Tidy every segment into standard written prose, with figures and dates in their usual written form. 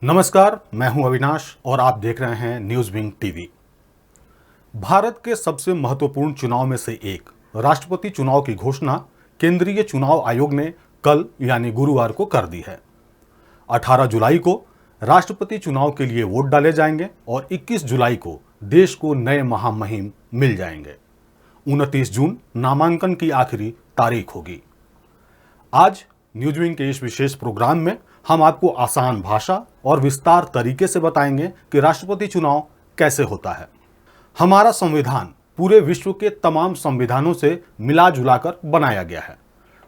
नमस्कार, मैं हूं अविनाश और आप देख रहे हैं न्यूज विंग टीवी। भारत के सबसे महत्वपूर्ण चुनाव में से एक राष्ट्रपति चुनाव की घोषणा केंद्रीय चुनाव आयोग ने कल यानी गुरुवार को कर दी है। 18 जुलाई को राष्ट्रपति चुनाव के लिए वोट डाले जाएंगे और 21 जुलाई को देश को नए महामहिम मिल जाएंगे। 29 जून नामांकन की आखिरी तारीख होगी। आज न्यूज विंग के इस विशेष प्रोग्राम में हम आपको आसान भाषा और विस्तार तरीके से बताएंगे कि राष्ट्रपति चुनाव कैसे होता है। हमारा संविधान पूरे विश्व के तमाम संविधानों से मिला जुलाकर बनाया गया है।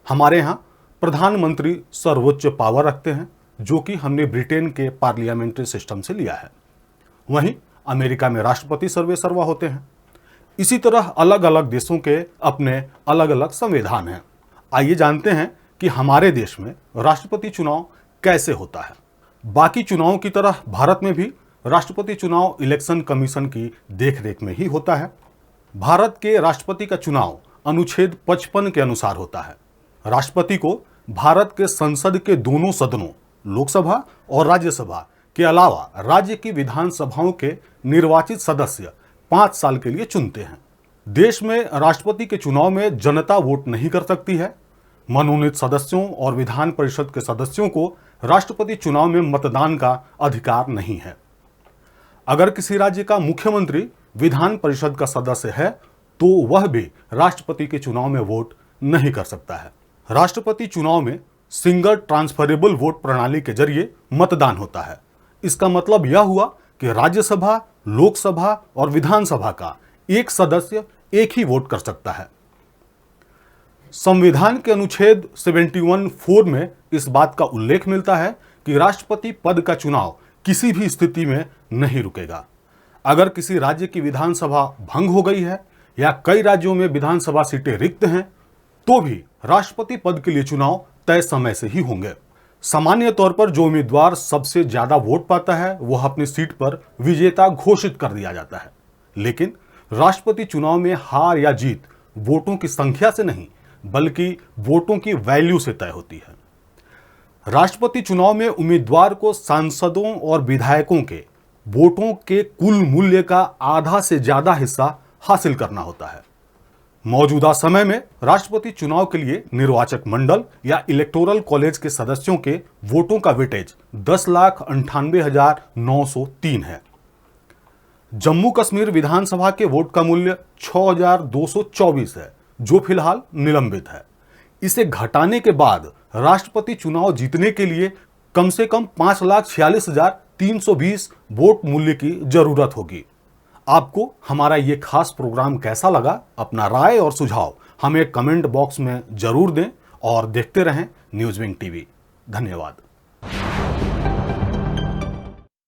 हमारे यहाँ प्रधानमंत्री सर्वोच्च पावर रखते हैं, जो कि हमने ब्रिटेन के पार्लियामेंट्री सिस्टम से लिया है। वहीं अमेरिका में राष्ट्रपति सर्वे सर्वा होते हैं। इसी तरह अलग अलग देशों के अपने अलग अलग संविधान हैं। आइए जानते हैं कि हमारे देश में राष्ट्रपति चुनाव कैसे होता है। बाकी चुनावों की तरह भारत में भी राष्ट्रपति चुनाव इलेक्शन कमीशन की देखरेख में ही होता है। भारत के राष्ट्रपति का चुनाव अनुच्छेद 55 के अनुसार होता है। राष्ट्रपति को भारत के संसद के दोनों सदनों, लोकसभा और राज्यसभा के अलावा राज्य की विधानसभाओं के निर्वाचित सदस्य 5 साल के लिए चुनते हैं। देश में राष्ट्रपति के चुनाव में जनता वोट नहीं कर सकती है। मनोनीत सदस्यों और विधान परिषद के सदस्यों को राष्ट्रपति चुनाव में मतदान का अधिकार नहीं है। अगर किसी राज्य का मुख्यमंत्री विधान परिषद का सदस्य है तो वह भी राष्ट्रपति के चुनाव में वोट नहीं कर सकता है। राष्ट्रपति चुनाव में सिंगल ट्रांसफरेबल वोट प्रणाली के जरिए मतदान होता है। इसका मतलब यह हुआ कि राज्यसभा, लोकसभा और विधानसभा का एक सदस्य एक ही वोट कर सकता है। संविधान के अनुच्छेद 71(4) में इस बात का उल्लेख मिलता है कि राष्ट्रपति पद का चुनाव किसी भी स्थिति में नहीं रुकेगा। अगर किसी राज्य की विधानसभा भंग हो गई है या कई राज्यों में विधानसभा सीटें रिक्त हैं, तो भी राष्ट्रपति पद के लिए चुनाव तय समय से ही होंगे। सामान्य तौर पर जो उम्मीदवार सबसे ज्यादा वोट पाता है वह अपनी सीट पर विजेता घोषित कर दिया जाता है। लेकिन राष्ट्रपति चुनाव में हार या जीत वोटों की संख्या से नहीं बल्कि वोटों की वैल्यू से तय होती है। राष्ट्रपति चुनाव में उम्मीदवार को सांसदों और विधायकों के वोटों के कुल मूल्य का आधा से ज्यादा हिस्सा हासिल करना होता है। मौजूदा समय में राष्ट्रपति चुनाव के लिए निर्वाचक मंडल या इलेक्टोरल कॉलेज के सदस्यों के वोटों का वेटेज 10,98,903 है। जम्मू कश्मीर विधानसभा के वोट का मूल्य 6,224 है, जो फिलहाल निलंबित है। इसे घटाने के बाद राष्ट्रपति चुनाव जीतने के लिए कम से कम 5,46,320 वोट मूल्य की जरूरत होगी। आपको हमारा ये खास प्रोग्राम कैसा लगा? अपना राय और सुझाव हमें कमेंट बॉक्स में जरूर दें और देखते रहें न्यूज विंग टीवी। धन्यवाद।